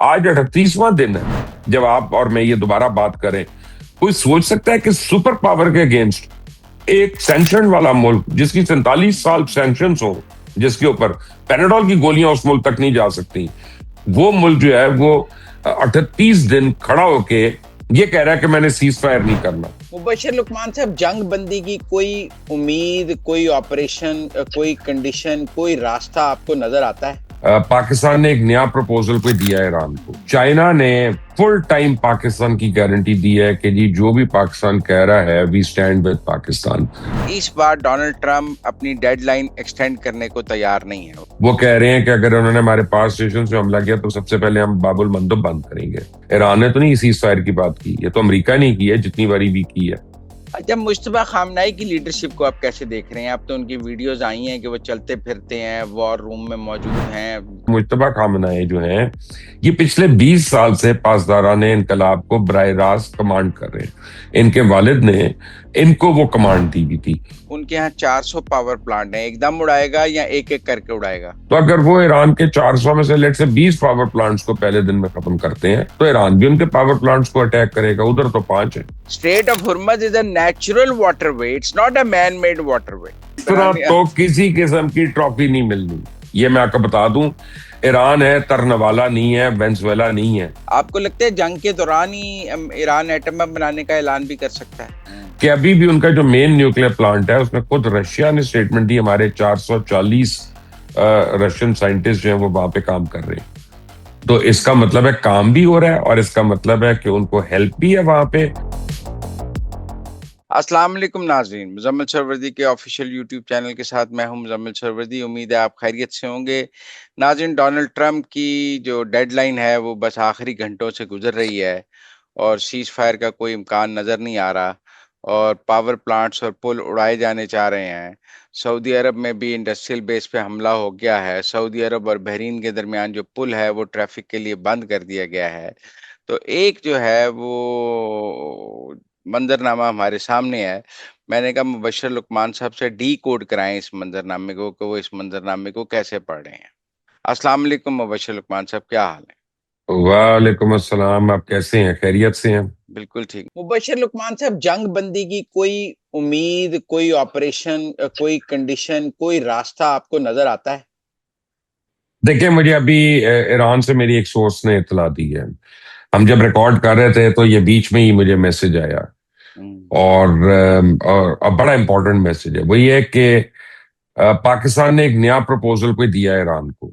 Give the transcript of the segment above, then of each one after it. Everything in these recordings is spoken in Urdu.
آج 38واں دن ہے جب آپ اور میں یہ دوبارہ بات کریں. کوئی سوچ سکتا ہے کہ سپر پاور کے اگینسٹ ایک سینکشن والا ملک جس کی 47 سال سینکشنز ہو، جس کے اوپر پیناڈول کی گولیاں اس ملک تک نہیں جا سکتی، وہ ملک جو ہے وہ 38 دن کھڑا ہو کے یہ کہہ رہا ہے کہ میں نے سیز فائر نہیں کرنا. مبشر لقمان صاحب، جنگ بندی کی کوئی امید، کوئی آپریشن، کوئی کنڈیشن، کوئی راستہ آپ کو نظر آتا ہے؟ پاکستان نے ایک نیا پروپوزل کوئی دیا ہے ایران کو. چائنا نے فل ٹائم پاکستان کی گارنٹی دی ہے کہ جی جو بھی پاکستان کہہ رہا ہے وی اسٹینڈ ود پاکستان. اس بار ڈونلڈ ٹرمپ اپنی ڈیڈ لائن ایکسٹینڈ کرنے کو تیار نہیں ہے. وہ کہہ رہے ہیں کہ اگر انہوں نے ہمارے پاور اسٹیشن سے حملہ کیا تو سب سے پہلے ہم باب المندب بند کریں گے. ایران نے تو نہیں سیز فائر کی بات کی، یہ تو امریکہ نے کی ہے جتنی باری بھی کی ہے. اچھا، مجتبیٰ خامنہئی کی لیڈرشپ کو آپ کیسے دیکھ رہے ہیں؟ اب تو ان کی ویڈیوز آئی ہیں کہ وہ چلتے پھرتے ہیں، وار روم میں موجود ہیں. مجتبیٰ خامنہئی جو ہیں یہ پچھلے 20 سال سے پاسداران انقلاب کو براہ راست کمانڈ کر رہے ہیں. ان کے والد نے ان کو وہ کمانڈ دی بھی تھی. ان کے ہاں 400 پاور پلانٹ ہیں، ایک دم اڑائے گا یا ایک ایک کر کے اڑائے گا؟ تو اگر وہ ایران کے 400 میں سے لیٹ سے 20 پاور پلانٹس کو پہلے دن میں ختم کرتے ہیں تو ایران بھی ان کے پاور پلانٹس کو اٹیک کرے گا. ادھر تو 5 ہیں. Strait of Hormuz is a natural waterway, it's not a man made waterway. اس طرح تو کسی قسم کی ٹرافی نہیں ملنی. یہ میں آپ کو بتا دوں، ایران ہے، ترنوالا نہیں ہے، وینزویلا نہیں ہے. آپ کو لگتا ہے جنگ کے دوران ہی ایران ایٹم بم بنانے کا اعلان بھی کر سکتا ہے؟ کہ ابھی بھی ان کا جو مین نیوکلیر پلانٹ ہے اس میں خود رشیا نے سٹیٹمنٹ دی، ہمارے 440 رشین سائنٹسٹ جو ہیں وہ وہاں پہ کام کر رہے ہیں. تو اس کا مطلب ہے کام بھی ہو رہا ہے اور اس کا مطلب ہے کہ ان کو ہیلپ بھی ہے وہاں پہ. السلام علیکم ناظرین، مزمل سروردی کے آفیشیل یوٹیوب چینل کے ساتھ میں ہوں مزمل سروردی. امید ہے آپ خیریت سے ہوں گے. ناظرین، ڈونلڈ ٹرمپ کی جو ڈیڈ لائن ہے وہ بس آخری گھنٹوں سے گزر رہی ہے اور سیز فائر کا کوئی امکان نظر نہیں آ رہا اور پاور پلانٹس اور پل اڑائے جانے چاہ رہے ہیں. سعودی عرب میں بھی انڈسٹریل بیس پہ حملہ ہو گیا ہے. سعودی عرب اور بحرین کے درمیان جو پل ہے وہ ٹریفک کے لیے بند کر دیا گیا ہے. تو ایک جو ہے وہ منظرنامہ ہمارے سامنے ہے. میں نے کہا مبشر لقمان صاحب سے ڈی کوڈ کرائیں اس منظرنامے کو کہ وہ اس منظرنامے کو کیسے پڑھ رہے ہیں. السلام علیکم مبشر لقمان صاحب، کیا حال ہے؟ وعلیکم السلام، آپ کیسے ہیں؟ خیریت سے ہیں؟ بالکل ٹھیک. مبشر لقمان صاحب، جنگ بندی کی کوئی امید، کوئی آپریشن، کوئی کنڈیشن، کوئی راستہ آپ کو نظر آتا ہے؟ دیکھیں، مجھے ابھی ایران سے میری ایک سورس نے اطلاع دی ہے. ہم جب ریکارڈ کر رہے تھے تو یہ بیچ میں ہی مجھے میسج آیا اور بڑا امپورٹنٹ میسج ہے. وہ یہ ہے کہ پاکستان نے ایک نیا پروپوزل کوئی دیا ہے ایران کو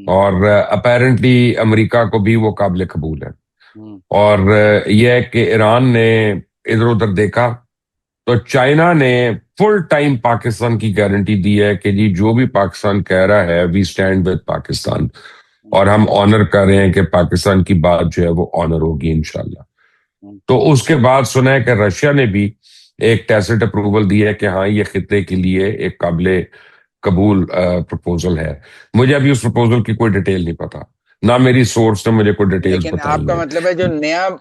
اور اپیرنٹلی امریکہ کو بھی وہ قابل قبول ہے. اور یہ ہے کہ ایران نے ادھر ادھر دیکھا تو چائنا نے فل ٹائم پاکستان کی گارنٹی دی ہے کہ جی جو بھی پاکستان کہہ رہا ہے وی اسٹینڈ ود پاکستان، اور ہم آنر کر رہے ہیں کہ پاکستان کی بات جو ہے وہ آنر ہوگی انشاءاللہ. تو اس کے بعد سنا ہے کہ رشیا نے بھی ایک ٹیسٹ اپروول دی ہے کہ ہاں یہ خطے کے لیے ایک قابل قبول پروپوزل ہے. مجھے ابھی اس پروپوزل کی کوئی ڈیٹیل نہیں پتا، نہ میری سورس نے مجھے کوئی ڈیٹیلز لیکن بتائی. آپ کا مطلب ہے جو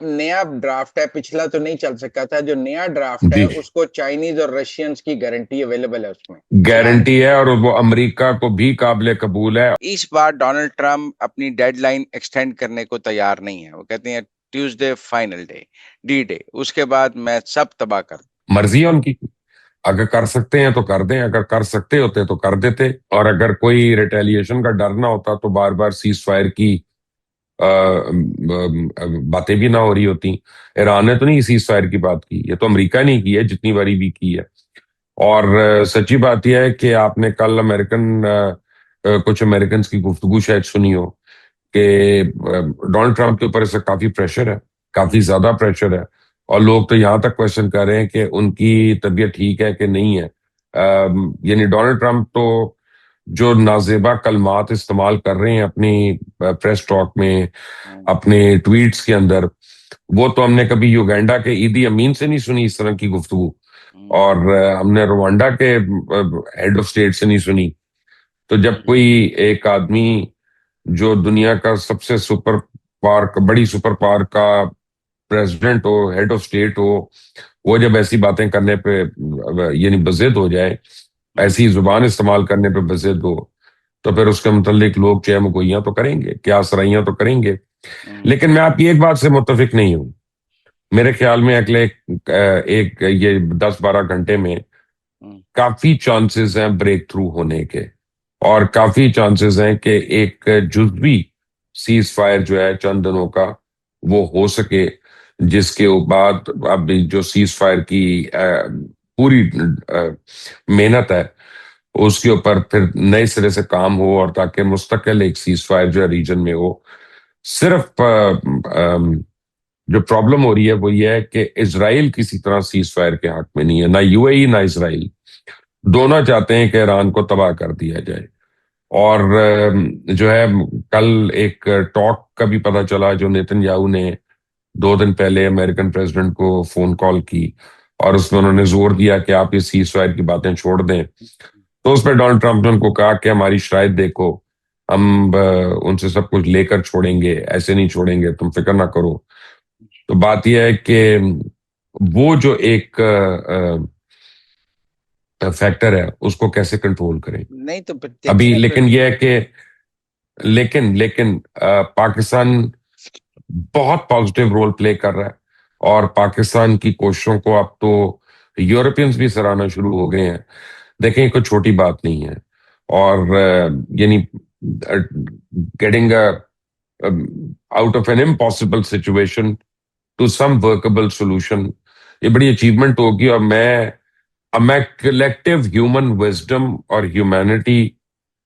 نیا ڈرافٹ ہے، پچھلا تو نہیں چل سکا تھا، جو نیا ڈرافٹ ہے اس کو چائنیز اور رشینز کی گارنٹی اویلیبل ہے، اس میں گارنٹی ہے اور وہ امریکہ کو بھی قابل قبول ہے. اس بار ڈونلڈ ٹرمپ اپنی ڈیڈ لائن ایکسٹینڈ کرنے کو تیار نہیں ہے. وہ کہتے ہیں Tuesday final day, D day, اس کے بعد میں سب تباہ کر دوں. مرضی ہے ان کی، اگر کر سکتے ہیں تو کر دیں، اگر کر سکتے ہوتے تو کر دیتے، اور اگر کوئی ریٹیلیشن کا ڈر نہ ہوتا تو بار بار سیز فائر کی باتیں بھی نہ ہو رہی ہوتی. ایران نے تو نہیں سیز فائر کی بات کی، یہ تو امریکہ نے کی ہے جتنی باری بھی کی ہے. اور سچی بات یہ ہے کہ آپ نے کل کچھ امریکنز کی گفتگو شاید سنی ہو کہ ڈونلڈ ٹرمپ کے اوپر اس سے کافی پریشر ہے، کافی زیادہ پریشر ہے، اور لوگ تو یہاں تک کوشچن کر رہے ہیں کہ ان کی طبیعت ٹھیک ہے کہ نہیں ہے. یعنی ڈونلڈ ٹرمپ تو جو نازیبا کلمات استعمال کر رہے ہیں اپنی پریس ٹاک میں، اپنے ٹویٹس کے اندر، وہ تو ہم نے کبھی یوگینڈا کے ایدی امین سے نہیں سنی اس طرح کی گفتگو، اور ہم نے روانڈا کے ہیڈ آف اسٹیٹ سے نہیں سنی. تو جب کوئی ایک آدمی جو دنیا کا سب سے بڑی سپر پاور کا پریزیڈنٹ ہو، ہیڈ آف اسٹیٹ ہو، وہ جب ایسی باتیں کرنے پہ یعنی بضد ہو جائے، ایسی زبان استعمال کرنے پہ بضد ہو، تو پھر اس کے متعلق لوگ چہ مگوئیاں تو کریں گے، کیا سرائیاں تو کریں گے. ہوں، لیکن میں آپ کی ایک بات سے متفق نہیں ہوں. میرے خیال میں اگلے ایک یہ 10-12 گھنٹے میں ہوں، کافی چانسز ہیں بریک تھرو ہونے کے، اور کافی چانسز ہیں کہ ایک جزوی سیز فائر جو ہے چند دنوں کا وہ ہو سکے، جس کے بعد اب جو سیز فائر کی پوری محنت ہے اس کے اوپر پھر نئے سرے سے کام ہو، اور تاکہ مستقل ایک سیز فائر جو ہے ریجن میں ہو. صرف جو پرابلم ہو رہی ہے وہ یہ ہے کہ اسرائیل کسی طرح سیز فائر کے حق میں نہیں ہے، نہ یو اے ای نہ اسرائیل. دونوں چاہتے ہیں کہ ایران کو تباہ کر دیا جائے. اور جو ہے کل ایک ٹاک کا بھی پتہ چلا جو نیتن یاہو نے 2 دن پہلے امریکن پریزیڈنٹ کو فون کال کی، اور اس میں انہوں نے زور دیا کہ آپ اس سیز فائر کی باتیں چھوڑ دیں. تو اس پہ ڈونلڈ ٹرمپ نے ان کو کہا کہ ہماری شرائط دیکھو، ہم ان سے سب کچھ لے کر چھوڑیں گے، ایسے نہیں چھوڑیں گے، تم فکر نہ کرو. تو بات یہ ہے کہ وہ جو ایک فیکٹر ہے اس کو کیسے کنٹرول کریں نہیں تو پھر ابھی. دیکھیں پھر. لیکن یہ ہے کہ لیکن پاکستان بہت پازیٹیو رول پلے کر رہا ہے، اور پاکستان کی کوششوں کو اب تو یورپینز بھی سراہنا شروع ہو گئے ہیں. دیکھیں کوئی چھوٹی بات نہیں ہے، اور یعنی getting out of an impossible situation to some workable solution, یہ بڑی اچیومنٹ ہوگی. اور میں کلیکٹیو ہیومن وزڈم اور ہیومینٹی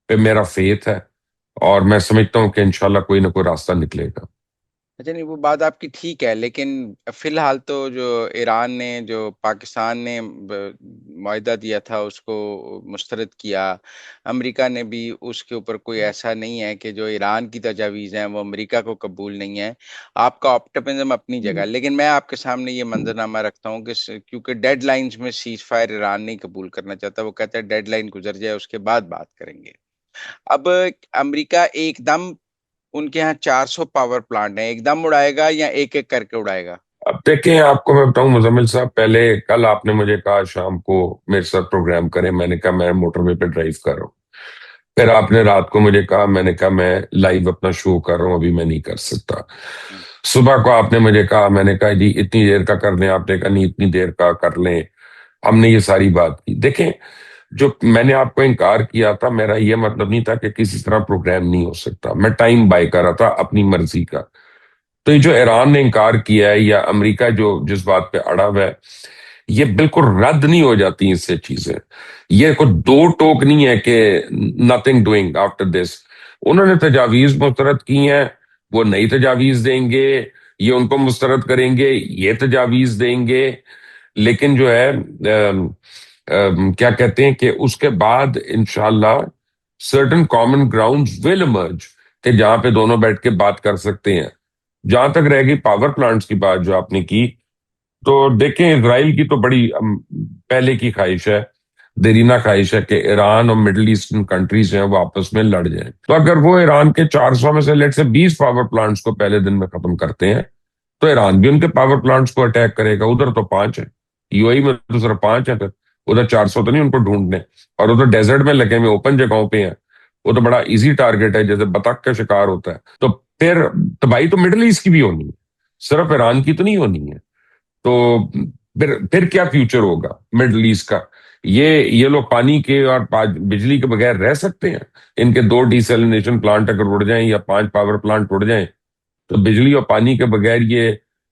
پہ میرا فیتھ ہے، اور میں سمجھتا ہوں کہ انشاءاللہ کوئی نہ کوئی راستہ نکلے گا. اچھا، نہیں وہ بات آپ کی ٹھیک ہے، لیکن فی الحال تو جو ایران نے، جو پاکستان نے معاہدہ دیا تھا اس کو مسترد کیا، امریکہ نے بھی اس کے اوپر کوئی ایسا نہیں ہے کہ جو ایران کی تجاویز ہیں وہ امریکہ کو قبول نہیں ہے. آپ کا آپٹمزم اپنی جگہ، لیکن میں آپ کے سامنے یہ منظرنامہ رکھتا ہوں کہ کیونکہ ڈیڈ لائنز میں سیز فائر ایران نہیں قبول کرنا چاہتا، وہ کہتا ہے ڈیڈ لائن گزر جائے اس کے بعد بات کریں گے. اب امریکہ ایک دم، ان کے ہاں 400 پاور پلانٹ ہیں، ایک دم اڑائے گا یا ایک ایک کر کے اڑائے گا؟ اب دیکھیں، آپ کو میں بتاؤں مزمل صاحب، پہلے کل آپ نے مجھے کہا شام کو میرے ساتھ پروگرام کریں، میں نے کہا میں موٹر وے پہ ڈرائیو کر رہا ہوں. پھر آپ نے رات کو مجھے کہا، میں نے کہا میں لائیو اپنا شو کر رہا ہوں، ابھی میں نہیں کر سکتا. ہم، صبح کو آپ نے مجھے کہا، میں نے کہا جی اتنی دیر کا کر لیں، آپ نے کہا نہیں اتنی دیر کا کر لیں. ہم نے یہ ساری بات کی. دیکھیں، جو میں نے آپ کو انکار کیا تھا، میرا یہ مطلب نہیں تھا کہ کسی طرح پروگرام نہیں ہو سکتا، میں ٹائم بائی کر رہا تھا اپنی مرضی کا. تو یہ جو ایران نے انکار کیا ہے، یا امریکہ جو جس بات پہ اڑا ہوا ہے، یہ بالکل رد نہیں ہو جاتی اس سے چیزیں. یہ کوئی دو ٹوک نہیں ہے کہ نتھنگ ڈوئنگ آفٹر دس. انہوں نے تجاویز مسترد کی ہیں، وہ نئی تجاویز دیں گے، یہ ان کو مسترد کریں گے، یہ تجاویز دیں گے. لیکن جو ہے کیا کہتے ہیں کہ اس کے بعد انشاءاللہ certain common grounds will emerge کہ جہاں پہ دونوں بیٹھ کے بات کر سکتے ہیں. جہاں تک رہ گئی پاور پلانٹس کی بات جو آپ نے کی، تو دیکھیں اسرائیل کی تو بڑی پہلے کی خواہش ہے، دیرینہ خواہش ہے کہ ایران اور مڈل ایسٹرن کنٹریز ہیں وہ آپس میں لڑ جائیں. تو اگر وہ ایران کے 400 میں سے لیٹ سے 20 پاور پلانٹس کو پہلے دن میں ختم کرتے ہیں، تو ایران بھی ان کے پاور پلانٹس کو اٹیک کرے گا. ادھر تو 5 ہیں، یو اے میں تو صرف 5 ہیں، پھر ادھر 400 تو نہیں ان کو ڈھونڈنے. اور ادھر ڈیزرٹ میں لگے ہوئے اوپن جگہوں پہ ہیں، وہ تو بڑا ایزی ٹارگیٹ ہے، جیسے بطخ کا شکار ہوتا ہے. تو پھر تباہی تو مڈل ایسٹ کی بھی ہونی ہے، صرف ایران کی تو نہیں ہونی ہے. تو پھر کیا فیوچر ہوگا مڈل ایسٹ کا؟ یہ لوگ پانی کے اور بجلی کے بغیر رہ سکتے ہیں؟ ان کے 2 ڈیسیلینیشن پلانٹ اگر اڑ جائیں یا 5 پاور پلانٹ اڑ جائیں، تو بجلی اور پانی کے بغیر یہ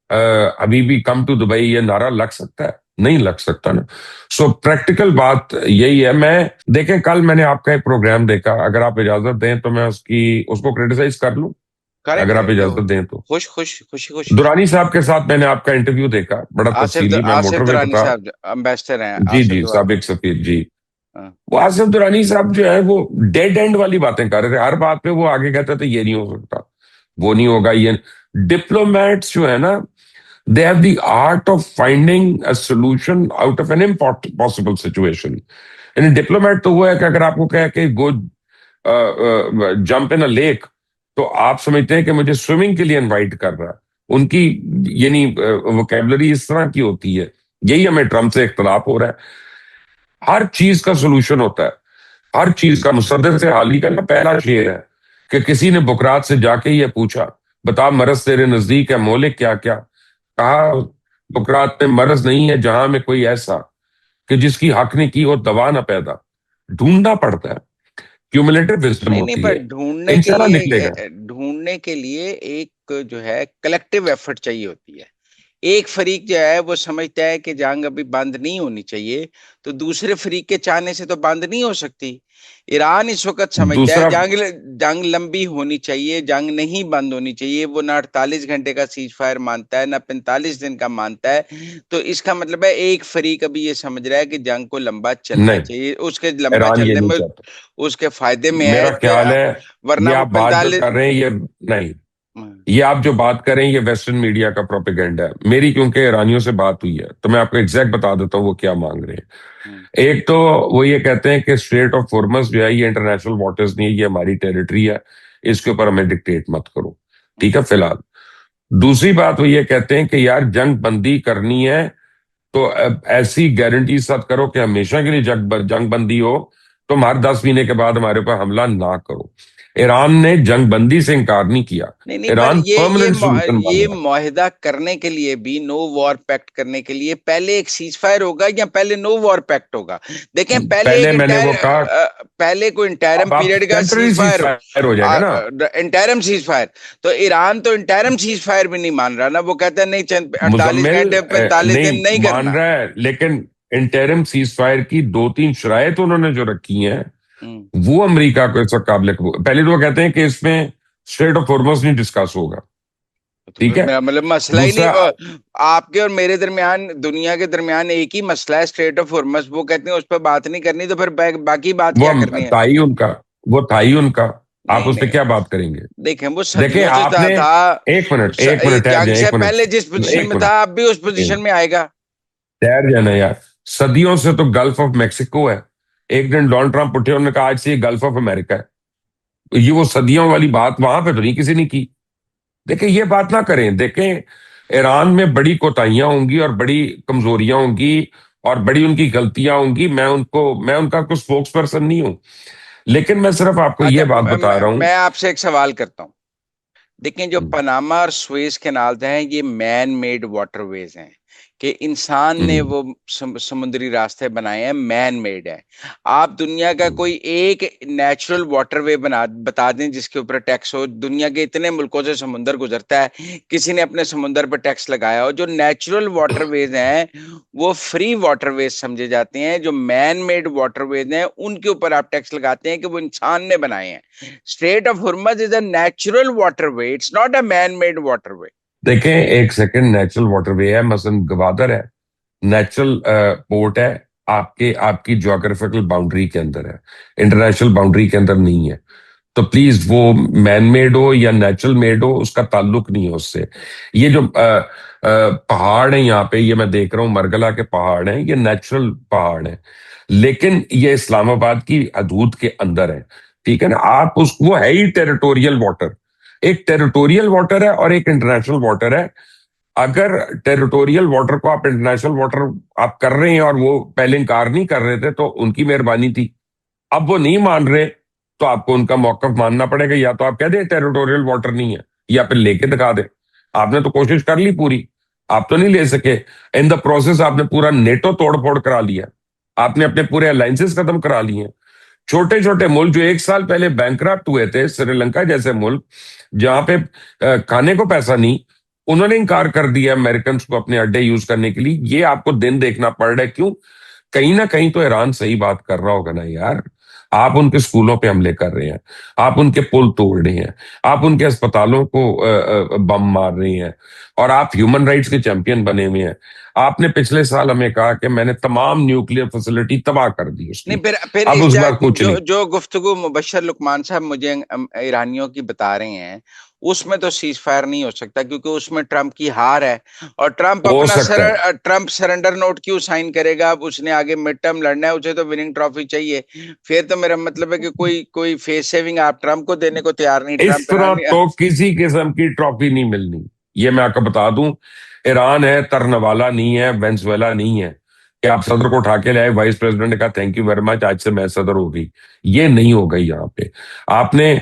ابھی بھی کم ٹو دبئی یہ نعرہ لگ سکتا ہے؟ نہیں لگ سکتا نا. سو پریکٹیکل بات یہی ہے. دیکھیں کل میں نے آپ کا ایک پروگرام دیکھا، اگر آپ اجازت دیں تو میں اس کو کریٹیسائز کر لوں، کریں اگر آپ کریں، جو اجازت دیں تو. خوشی خوشی. دورانی صاحب کے ساتھ میں نے آپ کا انٹرویو دیکھا، بڑا تفصیلی. میں آصف موٹر وے پہ درانی تھا. صاحب امبیسڈر ہیں، جی آصف جی، درانی. سابق سفیر جی. ہاں، وہ آصف درانی صاحب جو ہے وہ ڈیڈ اینڈ والی باتیں کر رہے تھے. ہر بات پہ وہ آگے کہتے تھے یہ نہیں ہو سکتا، وہ نہیں ہوگا. یہ ڈپلومیٹس جو ہے نا، they have the art of finding a solution out of an impossible situation. یعنی ڈپلومیٹ تو وہ ہے کہ اگر آپ کو کہے کہ گو جمپ ان اے لیک، تو آپ سمجھتے ہیں کہ مجھے سوئمنگ کے لیے انوائٹ کر رہا ہے. ان کی یعنی ووکیبلری اس طرح کی ہوتی ہے. یہی ہمیں ٹرمپ سے اختلاف ہو رہا ہے. ہر چیز کا سولوشن ہوتا ہے. ہر چیز کا مصدق سے حالی کا نا پہلا شعر ہے کہ کسی نے بکرات سے جا کے یہ پوچھا بتا مرض تیرے نزدیک ہے مولک کیا کیا، کہا بکرات میں مرض نہیں ہے جہاں میں کوئی ایسا کہ جس کی حق نے کی ہو دوا نہ پیدا، ڈھونڈنا پڑتا ہے، کیومولیٹو وزڈم نہیں ہوتی پر ہے، ڈھونڈنے کے انشاءاللہ نکلے لیے گا۔ ڈھونڈنے کے لیے ایک جو ہے کلیکٹیو ایفرٹ چاہیے ہوتی ہے. ایک فریق جو ہے وہ سمجھتا ہے کہ جنگ ابھی بند نہیں ہونی چاہیے تو دوسرے فریق کے چاہنے سے تو بند نہیں ہو سکتی. ایران اس وقت سمجھتا ہے دوسرا جنگ لمبی ہونی چاہیے، جنگ نہیں بند ہونی چاہیے. وہ نہ 48 گھنٹے کا سیز فائر مانتا ہے نہ 45 دن کا مانتا ہے. تو اس کا مطلب ہے ایک فریق ابھی یہ سمجھ رہا ہے کہ جنگ کو لمبا چلنا نہیں، چاہیے، اس کے لمبا ایران یہ چلنے نہیں میں چاہتا، اس کے فائدے میں ہے میرا کہ خیال ہے ورنہ یہ وہ آپ بات جو 45. کر رہے ہیں یہ نہیں، یہ آپ جو بات کریں یہ ویسٹرن میڈیا کا پروپیگنڈا ہے. میری کیونکہ ایرانیوں سے بات ہوئی ہے تو میں آپ کو ایگزیکٹ بتا دیتا ہوں وہ کیا مانگ رہے ہیں. ایک تو وہ یہ کہتے ہیں کہ اسٹریٹ آف ہارمز جو ہے یہ انٹرنیشنل واٹرز نہیں ہے، یہ ہماری ٹیریٹری ہے، اس کے اوپر ہمیں ڈکٹیٹ مت کرو، ٹھیک ہے فی الحال. دوسری بات وہ یہ کہتے ہیں کہ یار جنگ بندی کرنی ہے تو ایسی گارنٹی ساتھ کرو کہ ہمیشہ کے لیے جنگ بندی ہو، تم ہر 10 مہینے کے بعد ہمارے اوپر حملہ نہ کرو. ایران نے جنگ بندی سے انکار نہیں کیا، نہیں نہیں پر ایران یہ پرماننٹ سولوشن یہ مانگ رہا معاہدہ کرنے کے لیے بھی، نو وار پیکٹ کرنے کے لیے پہلے ایک سیز فائر ہوگا یا پہلے نو وار پیکٹ ہوگا؟ دیکھیں ہے. پہلے پہلے ایک میں نے وہ کہا پہلے کوئی انٹرم اب آپ پیریڈ کا temporary cease ceasefire, fire ہو جائے گا نا. Interim ceasefire. تو ایران تو انٹرم سیز فائر بھی نہیں مان رہا نا، وہ کہتا ہے نہیں 48 مزمل گھنٹے 45 نہیں دن نہیں مان کرنا. رہا ہے، لیکن انٹرم سیز فائر کی 2-3 شرائط انہوں نے جو رکھی ہیں ہم۔ وہ امریکہ کو اس وقت قابل قبول. پہلے تو وہ کہتے ہیں کہ اس میں اسٹریٹ آف ہارمز نہیں ڈسکس ہوگا، تو ٹھیک پھر ہے. مطلب مسئلہ ہی نہیں. دوسرا آپ کے اور میرے درمیان، دنیا کے درمیان ایک ہی مسئلہ ہے، اسٹریٹ آف ہارمز. وہ کہتے ہیں اس پہ بات نہیں کرنی تو پھر باقی بات وہ کیا کرنی ہے؟ تھا ہی ان کا، وہ تھا ہی ان کا، آپ نہیں اس پہ نہیں، کیا بات کریں گے؟ دیکھیں وہ دیکھیں صدیوں سے آپ نے تھا. ایک منٹ ٹھہر جائیں، جنگ سے ایک منٹ پہلے جس پوزیشن ایک میں منٹ تھا اب بھی اس ایک پوزیشن منٹ میں آئے گا. ٹھہر جانا یار. صدیوں سے تو گلف آف میکسیکو ہے، ایک دن ڈونلڈ ٹرمپ اٹھے انہوں نے کہا آج سے یہ گلف آف امریکہ ہے. یہ وہ صدیوں والی بات وہاں پہ تو نہیں کسی نے کی. دیکھیں یہ بات نہ کریں. دیکھیں ایران میں بڑی کوتاہیاں ہوں گی اور بڑی کمزوریاں ہوں گی اور بڑی ان کی غلطیاں ہوں گی. میں ان کا کوئی اسپوکس پرسن نہیں ہوں، لیکن میں صرف آپ کو اچھا یہ بات بتا رہا ہوں. میں آپ سے ایک سوال کرتا ہوں. دیکھیں جو پاناما اور سویز کینال ہیں یہ مین میڈ واٹر ویز ہیں کہ انسان نے وہ سمندری راستے بنائے ہیں، مین میڈ ہے. آپ دنیا کا کوئی ایک نیچرل واٹر وے بتا دیں جس کے اوپر ٹیکس ہو. دنیا کے اتنے ملکوں سے سمندر گزرتا ہے، کسی نے اپنے سمندر پہ ٹیکس لگایا ہو؟ جو نیچرل واٹر ویز ہیں وہ فری واٹر ویز سمجھے جاتے ہیں. جو مین میڈ واٹر ویز ہیں ان کے اوپر آپ ٹیکس لگاتے ہیں کہ وہ انسان نے بنائے ہیں. Strait of Hormuz is a natural waterway, it's not a man made waterway. دیکھیں ایک سیکنڈ، نیچرل واٹر وے ہے، مثلا گوادر ہے، نیچرل پورٹ ہے، آپ کی جیوگرافیکل باؤنڈری کے اندر ہے، انٹرنیشنل باؤنڈری کے اندر نہیں ہے. تو پلیز وہ مین میڈ ہو یا نیچرل میڈ ہو اس کا تعلق نہیں ہے اس سے. یہ جو پہاڑ ہیں یہاں پہ، یہ میں دیکھ رہا ہوں مرگلا کے پہاڑ ہیں، یہ نیچرل پہاڑ ہیں، لیکن یہ اسلام آباد کی حدود کے اندر ہے، ٹھیک ہے نا. آپ وہ ہے ہی ٹیریٹوریل واٹر. ایک ٹیریٹوریل واٹر ہے اور ایک انٹرنیشنل واٹر ہے. اگر ٹیریٹوریل واٹر کو آپ انٹرنیشنل واٹر آپ کر رہے ہیں اور وہ پہلے انکار نہیں کر رہے تھے تو ان کی مہربانی تھی. اب وہ نہیں مان رہے تو آپ کو ان کا موقف ماننا پڑے گا. یا تو آپ کہہ دیں ٹیریٹوریل واٹر نہیں ہے یا پھر لے کے دکھا دیں. آپ نے تو کوشش کر لی پوری، آپ تو نہیں لے سکے. ان دا پروسیس آپ نے پورا نیٹو توڑ پھوڑ کرا لیا، آپ نے اپنے پورے الائنسز ختم کرا لیے. چھوٹے چھوٹے ملک جو 1 سال پہلے بینکرپٹ ہوئے تھے، سری لنکا جیسے ملک جہاں پہ کھانے کو پیسہ نہیں، انہوں نے انکار کر دیا امریکنز کو اپنے اڈے یوز کرنے کے لیے. یہ آپ کو دن دیکھنا پڑ رہا ہے. کیوں؟ کہیں نہ کہیں تو ایران صحیح بات کر رہا ہوگا نا یار. آپ ان کے اسکولوں پہ حملے کر رہے ہیں، آپ ان کے پل توڑ رہے ہیں، آپ ان کے اسپتالوں کو بم مار رہے ہیں، اور آپ ہیومن رائٹس کے چیمپئن بنے ہوئے ہیں. آپ نے پچھلے سال ہمیں کہا کہ میں نے تمام نیوکلیر فیسلٹی تباہ کر دی اس کی. نہیں پھر اب اس بار کچھ نہیں. جو گفتگو مبشر لقمان صاحب مجھے ایرانیوں کی بتا رہے ہیں اس میں تو سیز فائر نہیں ہو سکتا، کیونکہ اس میں ٹرمپ کی ہار ہے. اور ہو سکتا ہے ٹرمپ سرنڈر نوٹ کیوں سائن کرے گا؟ اب اس نے آگے مڈ ٹرم لڑنا ہے، اسے تو وننگ ٹرافی چاہیے. پھر تو میرا مطلب ہے کہ کوئی فیس سیونگ آپ ٹرمپ کو دینے کو تیار نہیں. اس ٹرمپ طرح تو کسی قسم کی ٹرافی نہیں ملنی. یہ میں آپ کو بتا دوں، ایران ہے ترنوالا نہیں ہے، وینزویلا نہیں ہے. کہ آپ صدر کو اٹھا کے لائے, وائس پریزیڈنٹ نے کہا تھینک یو ویری مچ, آج سے میں صدر ہو گئی. یہ نہیں ہوگا یہاں پہ. آپ نے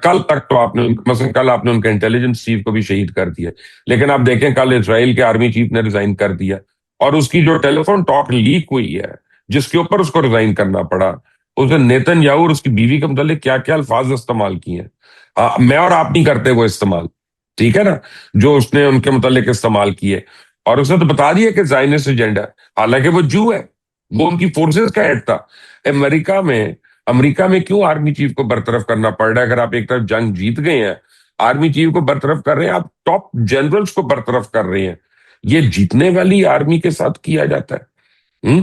کل تک تو آپ نے مثلا کل آپ نے ان کا انٹیلیجنس چیف کو بھی شہید کر دیا, لیکن آپ دیکھیں کل اسرائیل کے آرمی چیف نے ریزائن کر دیا, اور اس کی جو ٹیلی فون ٹاک لیک ہوئی ہے جس کے اوپر اس کو ریزائن کرنا پڑا, اس نے نیتن یاہو اور اس کی بیوی کے متعلق کیا کیا الفاظ استعمال کیے ہیں. میں اور آپ نہیں کرتے وہ استعمال, ٹھیک ہے نا, جو اس نے ان کے متعلق استعمال کیے. اور اس نے تو بتا دیا کہ زائنسٹ ایجنڈا, حالانکہ وہ جو ہے, وہ ان کی فورسز کا ہیڈ تھا. امریکہ میں کیوں آرمی چیف کو برطرف کرنا پڑ رہا ہے؟ اگر آپ ایک طرف جنگ جیت گئے ہیں, آرمی چیف کو برطرف کر رہے ہیں, آپ ٹاپ جنرلز کو برطرف کر رہے ہیں. یہ جیتنے والی آرمی کے ساتھ کیا جاتا ہے.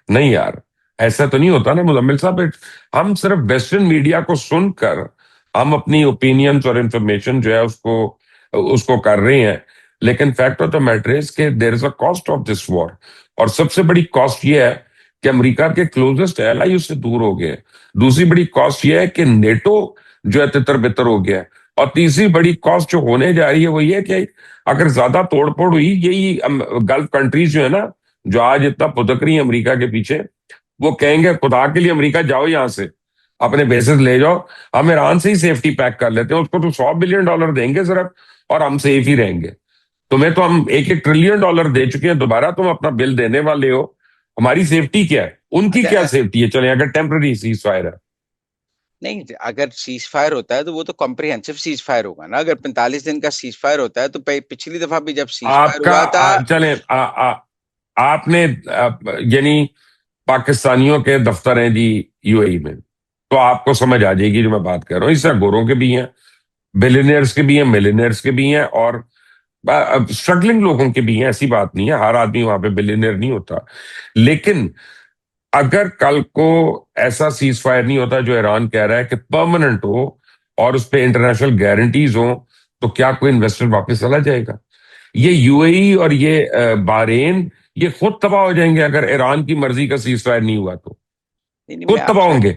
نہیں یار, ایسا تو نہیں ہوتا نا مزمل صاحب. ہم صرف ویسٹرن میڈیا کو سن کر ہم اپنی اوپینینز اور انفارمیشن جو ہے اس کو کر رہے ہیں, لیکن fact of the matter is کہ دیر از اے کاسٹ آف دس وار. اور سب سے بڑی کاسٹ یہ ہے کہ امریکہ کے کلوزسٹ ایلائی اس سے دور ہو گئے. دوسری بڑی کاسٹ یہ ہے کہ نیٹو جو ہے تتر بتر ہو گیا. اور تیسری بڑی کاسٹ جو ہونے جا رہی ہے وہ یہ کہ اگر زیادہ توڑ پھوڑ ہوئی, یہی گلف کنٹریز جو ہے نا, جو آج اتنا پدک رہی ہیں امریکہ کے پیچھے, وہ کہیں گے خدا کے لیے امریکہ جاؤ یہاں سے, اپنے بیسز لے جاؤ, ہم ایران سے ہی سیفٹی پیک کر لیتے ہیں, اس کو تو $100 بلین دیں گے صرف, اور ہم سیف ہی رہیں گے. تمہیں تو ہم $1 ٹریلین دے چکے ہیں, دوبارہ تم اپنا بل دینے والے ہو. ہماری سیفٹی کیا ہے, ان کی کیا سیفٹی ہے؟ چلیں اگر ٹیمپرری سیز فائر ہے, نہیں, اگر سیز فائر ہوتا ہے تو وہ تو کمپریہنسو سیز فائر ہوگا نا. اگر 45 دن کا سیز فائر ہوتا ہے تو پچھلی دفعہ بھی جب سیز آپ فائر کا ہوا تھا. چلیں آپ نے یعنی پاکستانیوں کے دفتر ہیں جی یو اے ای میں, تو آپ کو سمجھ آ جائے گی جو میں بات کر رہا ہوں. اس طرح گوروں کے بھی ہیں, بلینئرز کے بھی ہیں, ملینئرز کے بھی ہیں, اور اسٹرگلنگ لوگوں کے بھی ہیں. ایسی بات نہیں ہے, ہر آدمی وہاں پہ بلینئر نہیں ہوتا. لیکن اگر کل کو ایسا سیز فائر نہیں ہوتا جو ایران کہہ رہا ہے کہ پرماننٹ ہو, اور اس پہ انٹرنیشنل گارنٹیز ہوں, تو کیا کوئی انویسٹر واپس چلا جائے گا؟ یہ یو اے ای اور یہ بحرین یہ خود تباہ ہو جائیں گے اگر ایران کی مرضی کا سیز فائر نہیں ہوا تو. نہیں, خود تباہ ہوں گے.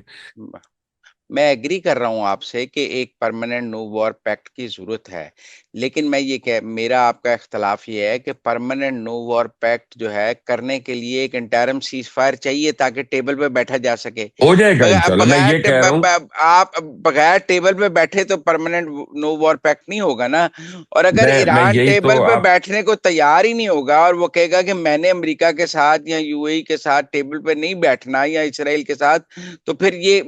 میں ایگری کر رہا ہوں آپ سے کہ ایک پرماننٹ نو وار پیکٹ کی ضرورت ہے, لیکن میں یہ کہ میرا آپ کا اختلاف یہ ہے کہ پرماننٹ نو وار پیکٹ جو ہے کرنے کے لیے ایک انٹرم سیز فائر چاہیے تاکہ ٹیبل پہ بیٹھا جا سکے. ہو جائے گا انشاءاللہ, میں یہ کہہ رہا ہوں. آپ بغیر ٹیبل پہ بیٹھے تو پرماننٹ نو وار پیکٹ نہیں ہوگا نا. اور اگر میں ایران یہی تو ٹیبل پہ آپ بیٹھنے کو تیار ہی نہیں ہوگا اور وہ کہے گا کہ میں نے امریکہ کے ساتھ یا یو اے ای کے ساتھ ٹیبل پہ نہیں بیٹھنا یا اسرائیل کے ساتھ, تو پھر یہ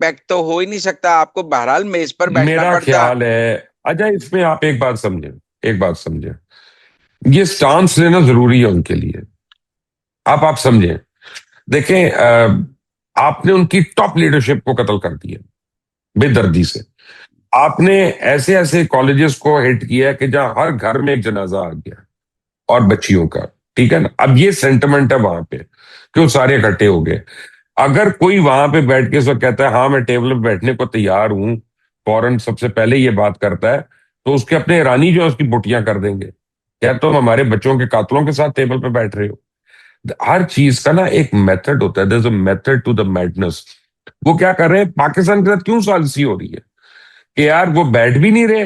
پیکٹ تو ہو ہی نہیں سکتا. آپ کو بہرحال میز پر بیٹھنا میرا پڑتا. خیال ہے اجا, اس میں آپ ایک بات سمجھیں, یہ سٹانس لینا ضروری ہے ان کے لیے. آپ سمجھیں, دیکھیں آپ نے ان کی ٹاپ لیڈرشپ کو قتل کر دیا بے دردی سے. آپ نے ایسے ایسے کالجز کو ہٹ کیا کہ جہاں ہر گھر میں ایک جنازہ آ گیا, اور بچیوں کا, ٹھیک ہے نا. اب یہ سینٹیمنٹ ہے وہاں پہ کہ وہ سارے اکٹھے ہو گئے. اگر کوئی وہاں پہ بیٹھ کے اس وقت کہتا ہے ہاں میں ٹیبل پہ بیٹھنے کو تیار ہوں, فوراً سب سے پہلے یہ بات کرتا ہے, تو اس کے اپنے ایرانی جو ہے اس کی بٹیاں کر دیں گے, کیا تم ہمارے بچوں کے قاتلوں کے ساتھ ٹیبل پہ بیٹھ رہے ہو؟ ہر چیز کا نا ایک میتھڈ ہوتا ہے, there's a method to the madness. وہ کیا کر رہے ہیں, پاکستان کے ساتھ کیوں سازشی ہو رہی ہے کہ یار وہ بیٹھ بھی نہیں رہے,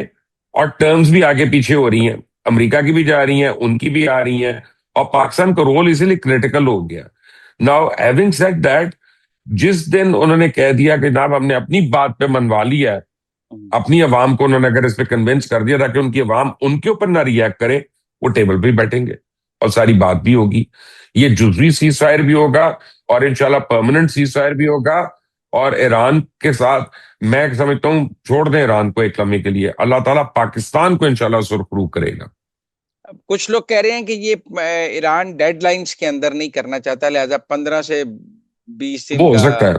اور ٹرمز بھی آگے پیچھے ہو رہی ہیں, امریکہ کی بھی جا رہی ہیں, ان کی بھی آ رہی ہیں, اور پاکستان کا رول اسی لیے کریٹیکل ہو گیا. ناؤ ہیونگ سیڈ دیٹ, جس دن انہوں نے کہہ دیا کہ جناب ہم نے اپنی بات پہ منوا لیا ہے, اپنی عوام کو انہوں نے اگر اس پہ کنونس کر دیا تاکہ ان کی عوام ان کے اوپر نہ ریئیکٹ کرے, وہ ٹیبل پہ بیٹھیں گے اور ساری بات بھی ہوگی. یہ جزوی سیز فائر بھی ہوگا, اور انشاءاللہ پرماننٹ سیز فائر بھی ہوگا. اور ایران کے ساتھ میں سمجھتا ہوں چھوڑ دیں ایران کو ایک لمحے کے لیے, اللہ تعالیٰ پاکستان کو انشاءاللہ سرخرو کرے گا. کچھ لوگ کہہ رہے ہیں کہ یہ ایران ڈیڈ لائنز کے اندر نہیں کرنا چاہتا, لہذا 15 سے 20 دن وہ ہو کا, سکتا ہے,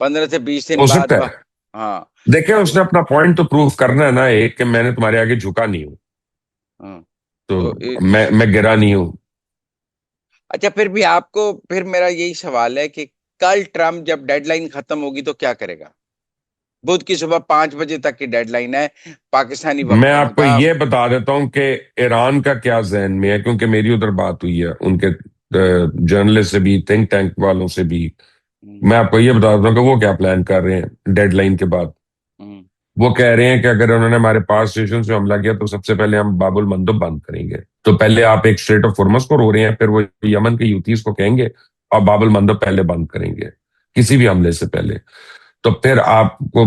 15 سے 20 دن ہو بعد. سکتا ہے. ہاں, دیکھیں اس نے اپنا پوائنٹ تو پروف کرنا ہے نا, ایک کہ میں نے تمہارے آگے جھکا نہیں ہوں, ہاں. تو تو میں گرا نہیں ہوں. اچھا, پھر بھی آپ کو, پھر میرا یہی سوال ہے کہ کل ٹرمپ جب ڈیڈ لائن ختم ہوگی تو کیا کرے گا؟ بدھ کی صبح 5 بجے تک کی ڈیڈ لائن ہے پاکستانی وقت میں کے آپ کو مطابق. یہ بتا دیتا ہوں کہ ایران کا کیا ذہن میں ہے, کیونکہ میری ادھر بات ہوئی ہے ان کے جرنلسٹ سے بھی, تھنک ٹینک والوں سے بھی. میں آپ کو یہ بتا دیتا ہوں کہ وہ کیا پلان کر رہے ہیں ڈیڈ لائن کے بعد. وہ کہہ رہے ہیں کہ اگر انہوں نے ہمارے پاور اسٹیشن سے حملہ کیا تو سب سے پہلے ہم باب المندب بند کریں گے. تو پہلے آپ ایک اسٹریٹ آف ہرمز کو رو رہے ہیں، پھر وہ یمن کے یوتیز کو کہیں گے اور باب المندب پہلے بند کریں گے کسی بھی حملے سے پہلے، تو پھر آپ کو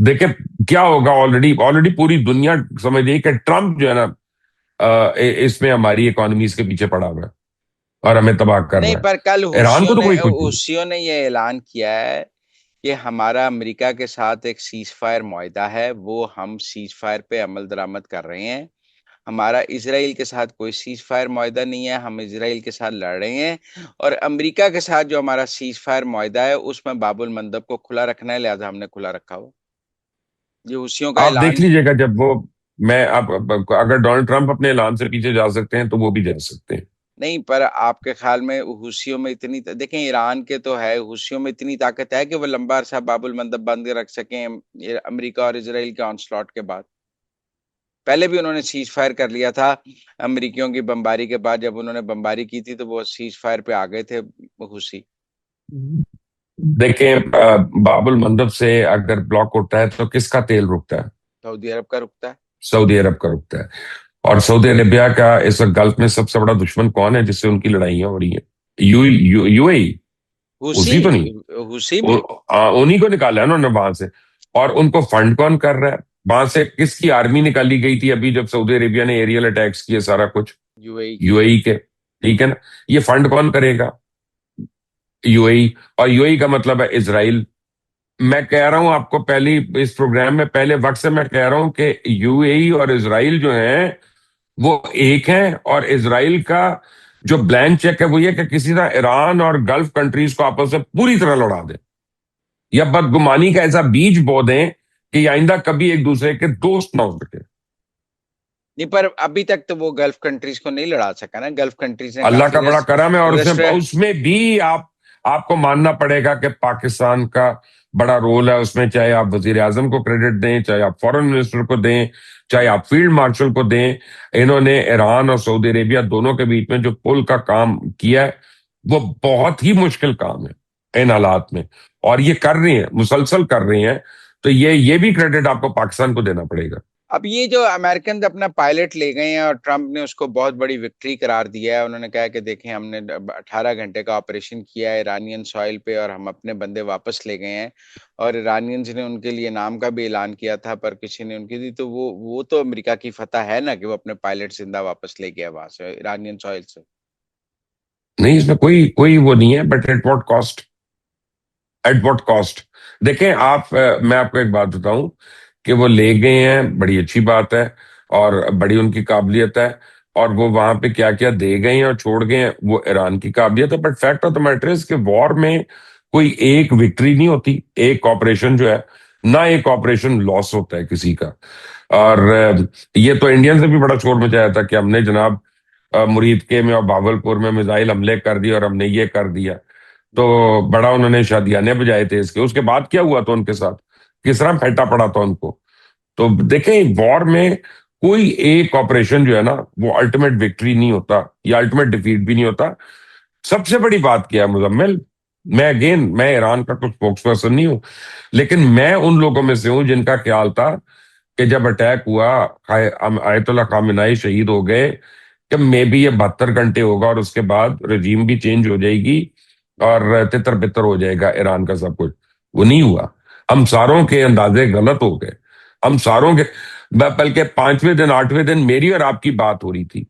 دیکھیں کیا ہوگا۔ آلریڈی پوری دنیا سمجھ رہی ہے کہ ٹرمپ جو ہے نا اس میں ہماری اکانومیز کے پیچھے پڑا ہوا ہے اور ہمیں تباہ کر نہیں، رہا پر کل ہے۔ ایران کو تو کوئی کچھ نہیں۔ حوثیوں نے یہ اعلان کیا ہے کہ ہمارا امریکہ کے ساتھ ایک سیز فائر معاہدہ ہے، وہ ہم سیز فائر پہ عمل درآمد کر رہے ہیں۔ ہمارا اسرائیل کے ساتھ کوئی سیز فائر معاہدہ نہیں ہے، ہم اسرائیل کے ساتھ لڑ رہے ہیں، اور امریکہ کے ساتھ جو ہمارا سیز فائر معاہدہ ہے اس میں باب المندب کو کھلا رکھنا ہے، لہذا ہم نے کھلا رکھا ہو۔ یہ حوثیوں کا آپ دیکھ اعلان۔ لیجئے گا جب وہ، میں اگر ڈونلڈ ٹرمپ اپنے اعلان سے پیچھے جا سکتے ہیں تو وہ بھی جا سکتے ہیں۔ نہیں، پر آپ کے خیال میں حوثیوں میں اتنی دیکھیں ایران کے تو ہے، حوثیوں میں اتنی طاقت ہے کہ وہ لمبا عرصہ باب المندب بند رکھ سکیں امریکہ اور اسرائیل کے آن سلاٹ کے بعد؟ پہلے بھی انہوں نے سیز فائر کر لیا تھا امریکیوں کی بمباری کے بعد، جب انہوں نے بمباری کی تھی تو وہ سیز فائر پہ آ گئے تھے حوثی۔ دیکھیں باب المندب سے اگر بلاک ہوتا ہے تو کس کا تیل رکتا ہے؟ سعودی عرب کا رکتا ہے۔ سعودی عرب کا رکتا ہے، اور سعودی عربیہ کا اس وقت گلف میں سب سے بڑا دشمن کون ہے جس سے ان کی لڑائیاں ہو رہی ہیں؟ یو اے ای۔ حوثی اسی تو نہیں، حوثی بھی۔ انہی کو نکالا ہے انہوں نے وہاں سے، اور ان کو فنڈ کون کر رہا ہے؟ وہاں سے کس کی آرمی نکالی گئی تھی ابھی جب سعودی عربیہ نے ایریل اٹیکس کیے سارا کچھ؟ یو اے ای یو اے ای کے، ٹھیک ہے نا؟ یہ فنڈ کون کرے گا؟ یو اے ای، اور یو اے ای کا مطلب ہے اسرائیل۔ میں کہہ رہا ہوں آپ کو پہلی اس پروگرام میں پہلے وقت سے میں کہہ رہا ہوں کہ یو اے ای اور اسرائیل جو ہیں وہ ایک ہیں، اور اسرائیل کا جو بلینک چیک ہے وہ یہ کہ کسی طرح ایران اور گلف کنٹریز کو آپس میں پوری طرح لڑا دیں، یا بدگمانی کا ایسا بیج بو دیں کہ یہ آئندہ کبھی ایک دوسرے کے دوست نہ ہو سکے۔ نہیں، پر ابھی تک تو وہ گلف کنٹریز کو نہیں لڑا سکا نا، گلف کنٹریز نے اللہ کافی کا بڑا کرم ہے، اور اس میں بھی آپ کو ماننا پڑے گا کہ پاکستان کا بڑا رول ہے اس میں، چاہے آپ وزیر اعظم کو کریڈٹ دیں، چاہے آپ فورن منسٹر کو دیں، چاہے آپ فیلڈ مارشل کو دیں۔ انہوں نے ایران اور سعودی عربیہ دونوں کے بیچ میں جو پل کا کام کیا ہے وہ بہت ہی مشکل کام ہے ان حالات میں، اور یہ کر رہے ہیں، مسلسل کر رہے ہیں، تو یہ بھی کریڈٹ آپ کو پاکستان کو دینا پڑے گا۔ اب یہ جو امریکن اپنا پائلٹ لے گئے ہیں اور ٹرمپ نے اس کو بہت بڑی وکٹری قرار دیا ہے، انہوں نے کہا کہ دیکھیں ہم نے 18 گھنٹے کا آپریشن کیا ہے ایرانین سوائل پہ اور ہم اپنے بندے واپس لے گئے ہیں، اور ایرانینز نے ان کے لیے نام کا بھی اعلان کیا تھا پر کسی نے ان کی دی، تو وہ تو امریکہ کی فتح ہے نا کہ وہ اپنے پائلٹ زندہ واپس لے گیا وہاں سے ایرانین سوائل سے۔ نہیں، اس میں کوئی وہ نہیں ہے، but at what cost? At what cost? دیکھیں آپ، میں آپ کو ایک بات بتاؤں کہ وہ لے گئے ہیں، بڑی اچھی بات ہے اور بڑی ان کی قابلیت ہے، اور وہ وہاں پہ کیا کیا دے گئے ہیں اور چھوڑ گئے ہیں وہ ایران کی قابلیت ہے، but fact of the matter is کہ وار میں کوئی ایک وکٹری نہیں ہوتی، ایک آپریشن جو ہے نہ ایک آپریشن لاس ہوتا ہے کسی کا۔ اور یہ تو انڈین سے بھی بڑا شور مچایا تھا کہ ہم نے جناب مرید کے میں اور بھاگلپور میں میزائل حملے کر دیے اور ہم نے یہ کر دیا، تو بڑا انہوں نے شادیانے بجائے تھے اس کے بعد کیا ہوا تھا ان کے ساتھ، کس طرح پھیٹا پڑا تھا ان کو۔ تو دیکھیں وار میں کوئی ایک آپریشن جو ہے نا وہ الٹیمیٹ وکٹری نہیں ہوتا یا الٹیمیٹ ڈیفیٹ بھی نہیں ہوتا۔ سب سے بڑی بات کیا ہے مزمل، میں ایران کا کچھ اسپوکس پرسن نہیں ہوں، لیکن میں ان لوگوں میں سے ہوں جن کا خیال تھا کہ جب اٹیک ہوا آیت اللہ خامنائی شہید ہو گئے کہ مے بی یہ 72 گھنٹے ہوگا اور اس کے بعد رجیم بھی چینج ہو جائے گی اور تتر بتر ہو جائے گا ایران کا سب کچھ۔ وہ نہیں ہوا، ہم ساروں کے اندازے غلط ہو گئے، ہم ساروں کے، بلکہ 5ویں دن 8ویں دن میری اور آپ کی بات ہو رہی تھی،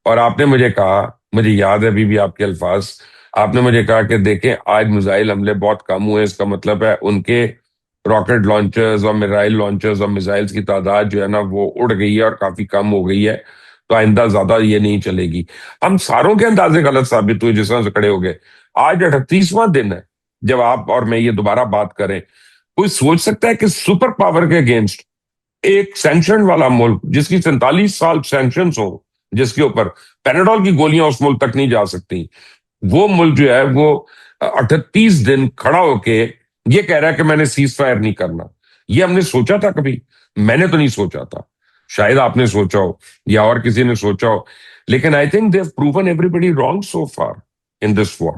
اور آپ نے مجھے کہا، مجھے یاد ہے ابھی بھی آپ کے الفاظ، آپ نے مجھے کہا کہ دیکھیں آج میزائل حملے بہت کم ہوئے، اس کا مطلب ہے ان کے راکٹ لانچرز اور میزائل لانچرز اور میزائلز کی تعداد جو ہے نا وہ اڑ گئی ہے اور کافی کم ہو گئی ہے، تو آئندہ زیادہ یہ نہیں چلے گی۔ ہم ساروں کے اندازے غلط ثابت ہوئے جس طرح سے کھڑے ہو گئے۔ آج 38واں دن ہے جب آپ اور میں یہ دوبارہ بات کریں، کوئی سوچ سکتا ہے کہ سپر پاور کے اگینسٹ ایک سینکشن والا ملک جس کی 47 سال سینکشنز ہو، جس کے اوپر پیناڈول کی گولیاں اس ملک تک نہیں جا سکتی، وہ ملک جو ہے وہ 38 دن کھڑا ہو کے یہ کہہ رہا ہے کہ میں نے سیز فائر نہیں کرنا؟ یہ ہم نے سوچا تھا کبھی؟ میں نے تو نہیں سوچا تھا، شاید آپ نے سوچا ہو یا اور کسی نے سوچا ہو، لیکن I think they have proven everybody wrong so far in this war.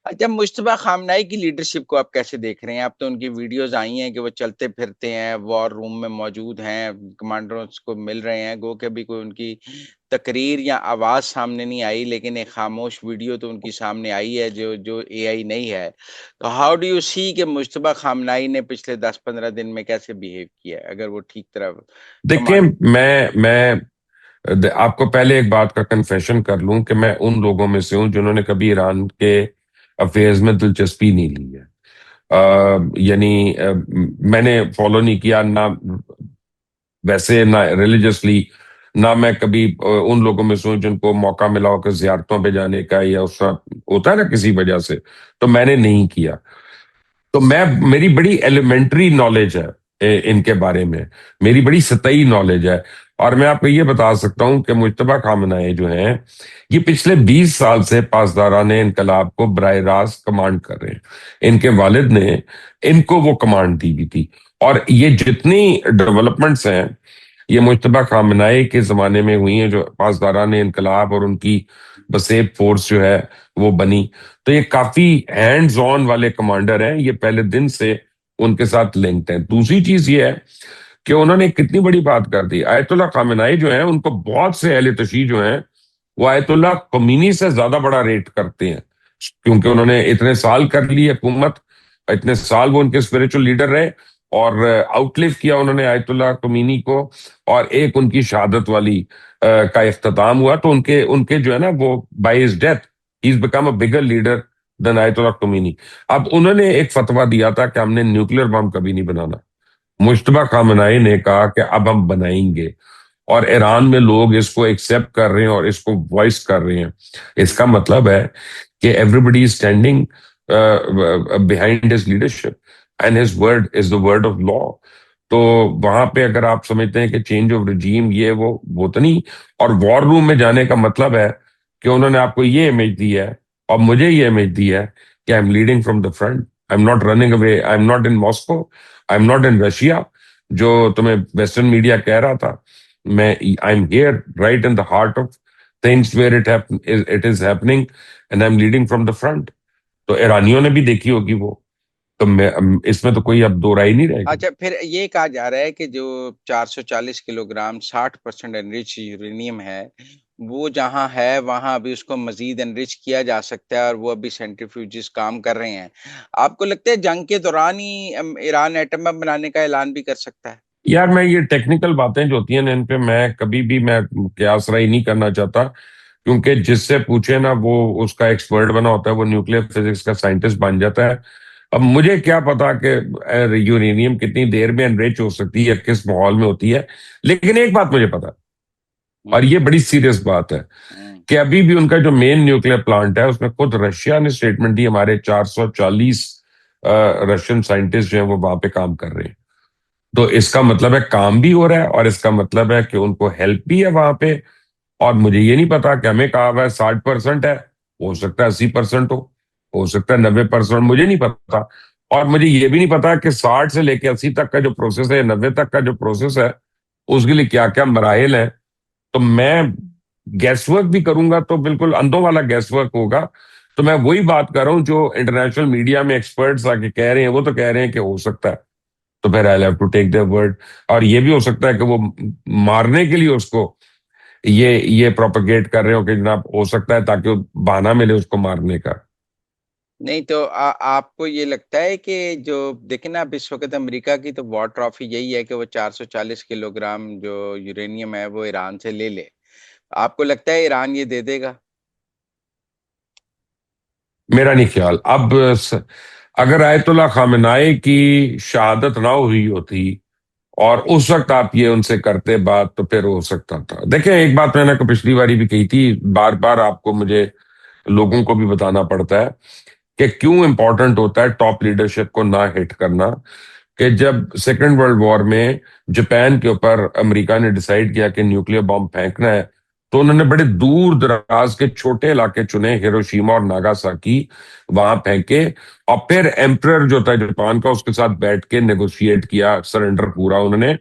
اچھا، مجتبیٰ خامنائی کی لیڈرشپ کو آپ کیسے دیکھ رہے ہیں؟ اب تو ان کی ویڈیوز آئی ہیں کہ وہ چلتے پھرتے ہیں، وار روم میں موجود ہیں، کمانڈرز کو مل رہے ہیں، گو کہ ابھی کوئی ان کی تقریر یا آواز سامنے نہیں آئی، لیکن ایک خاموش ویڈیو تو ان کی سامنے آئی ہے جو اے آئی نہیں ہے. تو ہاؤ ڈو یو سی کہ مجتبیٰ خامنائی نے پچھلے 10-15 دن میں کیسے بیہیو کیا ہے، اگر وہ ٹھیک طرح دیکھیں، کمانڈ. میں آپ کو پہلے ایک بات کا کنفیشن کر لوں کہ میں ان لوگوں میں سے ہوں جنہوں نے کبھی ایران کے افیئرز میں دلچسپی نہیں لی ہے. یعنی میں نے فالو نہیں کیا، نہ ویسے نہ ریلیجسلی، نہ میں کبھی ان لوگوں میں سے ہوں جن کو موقع ملا ہو کہ زیارتوں پہ جانے کا یا اس کا ہوتا ہے نا کسی وجہ سے، تو میں نے نہیں کیا. تو میری بڑی ایلیمنٹری نالج ہے ان کے بارے میں، میری بڑی سطحی نالج ہے. اور میں آپ کو یہ بتا سکتا ہوں کہ مجتبیٰ خامنہ جو ہیں، یہ پچھلے 20 سال سے پاسداران انقلاب کو براہ راست کمانڈ کر رہے ہیں. ان کے والد نے ان کو وہ کمانڈ دی بھی تھی. اور یہ جتنی ڈیولپمنٹس ہیں یہ مجتبیٰ خامنہ کے زمانے میں ہوئی ہیں، جو پاسداران انقلاب اور ان کی بسیب فورس جو ہے وہ بنی. تو یہ کافی ہینڈز آن والے کمانڈر ہیں، یہ پہلے دن سے ان کے ساتھ لنکڈ ہیں. دوسری چیز یہ ہے کہ انہوں نے کتنی بڑی بات کر دی. آیت اللہ خامنہ جو ہیں ان کو بہت سے اہل تشیع جو ہیں وہ آیت اللہ خمینی سے زیادہ بڑا ریٹ کرتے ہیں، کیونکہ انہوں نے اتنے سال کر لی حکومت، اتنے سال وہ ان کے اسپریچل لیڈر رہے، اور آؤٹ لیو کیا انہوں نے آیت اللہ خمینی کو، اور ایک ان کی شہادت والی کا اختتام ہوا. تو ان کے جو ہے نا وہ by his death he is become a bigger leader then Ayatollah Khomeini. اب انہوں نے ایک فتویٰ دیا تھا کہ ہم نے نیوکلیر بم کبھی نہیں بنانا. مجتبیٰ خامنہ نے کہا کہ اب ہم بنائیں گے، اور ایران میں لوگ اس کو ایکسپٹ کر رہے ہیں اور اس کو وائس کر رہے ہیں. اس کا مطلب ہے کہ everybody is standing behind his leadership and his word is the word of law. تو وہاں پہ اگر آپ سمجھتے ہیں کہ چینج آف رجیم یہ وہ تو نہیں. اور وار روم میں جانے کا مطلب ہے کہ انہوں نے آپ کو یہ امیج دی ہے اور مجھے یہ امیج دی ہے کہ I am leading from the front, I am not running away, I am not in Moscow, I am not in Russia جو تمہیں ویسٹرن میڈیا کہہ رہا تھا. میں I am here right in the heart of things where it is happening and I am leading from the front. تو ایرانیوں نے بھی دیکھی ہوگی وہ. تو اس میں تو کوئی اب دو رائے نہیں رہے گی. اچھا، پھر یہ کہا جا رہا ہے کہ جو 440 کلو گرام 60% انرچ یورینیم ہے، وہ جہاں ہے وہاں ابھی اس کو مزید انرچ کیا جا سکتا ہے، اور وہ ابھی سینٹریفیوجز کام کر رہے ہیں. آپ کو لگتا ہے جنگ کے دوران ہی ایران ایٹم بم بنانے کا اعلان بھی کر سکتا ہے؟ یار میں یہ ٹیکنیکل باتیں جو ہوتی ہیں نا ان پہ میں کبھی بھی میں قیاس رائے نہیں کرنا چاہتا، کیونکہ جس سے پوچھے نا وہ اس کا ایکسپرٹ بنا ہوتا ہے، وہ نیوکلیر فزکس کا سائنٹسٹ بن جاتا ہے. اب مجھے کیا پتا کہ یورینیم کتنی دیر میں انریچ ہو سکتی ہے، کس ماحول میں ہوتی ہے. لیکن ایک بات مجھے پتا، اور یہ بڑی سیریس بات ہے، کہ ابھی بھی ان کا جو مین نیوکلیر پلانٹ ہے اس میں خود رشیا نے اسٹیٹمنٹ دی، ہمارے 440 رشین سائنٹسٹ جو ہیں وہ وہاں پہ کام کر رہے ہیں. تو اس کا مطلب ہے کام بھی ہو رہا ہے، اور اس کا مطلب ہے کہ ان کو ہیلپ بھی ہے وہاں پہ. اور مجھے یہ نہیں پتا کہ ہمیں کہا ہوا ہے 60% ہے، ہو سکتا ہے 80% ہو سکتا ہے 90%، مجھے نہیں پتا. اور مجھے یہ بھی نہیں پتا کہ 60 سے لے کے 80 تک کا جو پروسیس ہے، 90 تک کا جو پروسیس ہے، اس کے لیے کیا کیا مراحل ہیں. تو میں گیس ورک بھی کروں گا تو بالکل اندھوں والا گیس ورک ہوگا. تو میں وہی بات کر رہا ہوں جو انٹرنیشنل میڈیا میں ایکسپرٹس آ کے کہہ رہے ہیں، وہ تو کہہ رہے ہیں کہ ہو سکتا ہے. تو پھر I have to take their word. اور یہ بھی ہو سکتا ہے کہ وہ مارنے کے لیے اس کو یہ پروپیگیٹ کر رہے ہو کہ جناب ہو سکتا ہے تاکہ بہانہ ملے اس کو مارنے کا. نہیں تو آپ کو یہ لگتا ہے کہ جو دیکھیں نا اب اس وقت امریکہ کی تو وار ٹرافی یہی ہے کہ وہ 440 کلو گرام جو یورینیم ہے وہ ایران سے لے لے. آپ کو لگتا ہے ایران یہ دے دے گا؟ میرا نہیں خیال. اب اگر آیت اللہ خامنہ کی شہادت نہ ہوئی ہوتی اور اس وقت آپ یہ ان سے کرتے بات تو پھر ہو سکتا تھا. دیکھیں ایک بات میں نے پچھلی باری بھی کہی تھی، بار بار آپ کو مجھے لوگوں کو بھی بتانا پڑتا ہے کہ کیوں امپورٹنٹ ہوتا ہے ٹاپ لیڈرشپ کو نہ ہٹ کرنا. کہ جب سیکنڈ ورلڈ وار میں جاپان کے اوپر امریکہ نے ڈیسائیڈ کیا کہ نیوکلیر بم پھینکنا ہے، تو انہوں نے بڑے دور دراز کے چھوٹے علاقے چنے، ہیروشیما اور ناگاساکی، وہاں پھینکے. اور پھر ایمپرر جو تھا جاپان کا، اس کے ساتھ بیٹھ کے نیگوشیٹ کیا، سرنڈر پورا انہوں نے،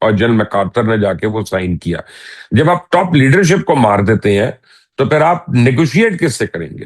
اور جنرل میکارتر نے جا کے وہ سائن کیا. جب آپ ٹاپ لیڈرشپ کو مار دیتے ہیں تو پھر آپ نیگوشیٹ کس سے کریں گے؟